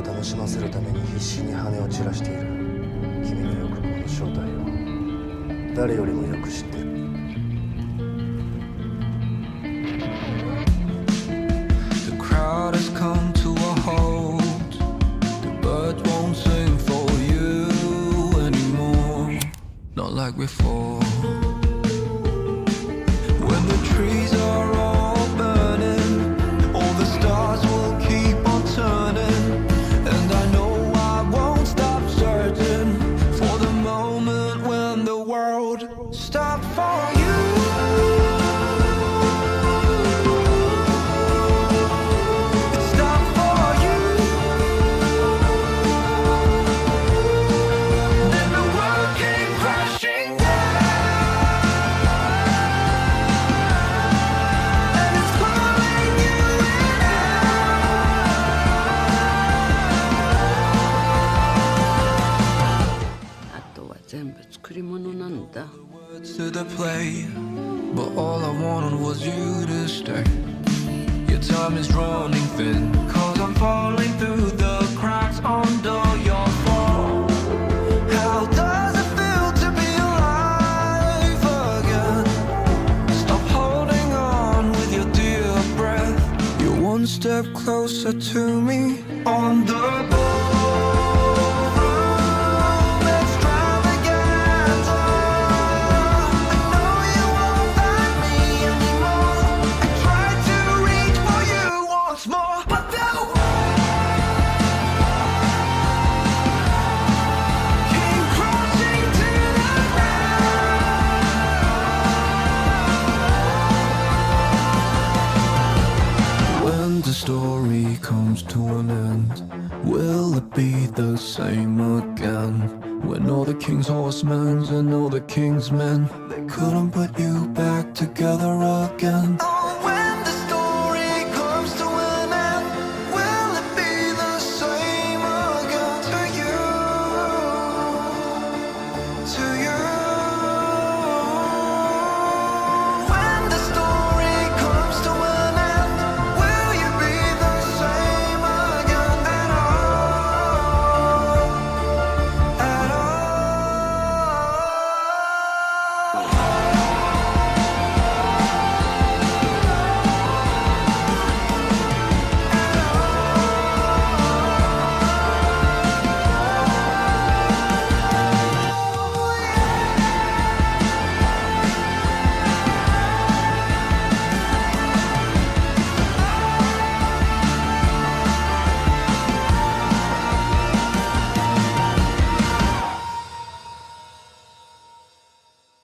を楽しませるために必死に羽を散らしている君の欲望の正体を誰よりもよく知ってる。The crowd has come to a halt. The birds won't sing for you anymore, not like before. When the trees are all burning, all the stars will keep on turning, and I know I won't stop searching for the moment when the world stops for you. It stopped for you. Then the world came crashing down, and it's pulling you in out. あとは全部作り物なんだ。 Words to the play, but all I wanted was you to stay. Your time is running thin, cause I'm falling through the cracks under your fall. How does it feel to be alive again? Stop holding on with your dear breath. You're one step closer to me on the ballroom extravaganza. I know you won't find me anymore. I tried to reach for you once more, but the came crashing to the ground. When the story comes to an end, will it be the same again? When all the king's horsemen and all the king's men, they couldn't put you back together again.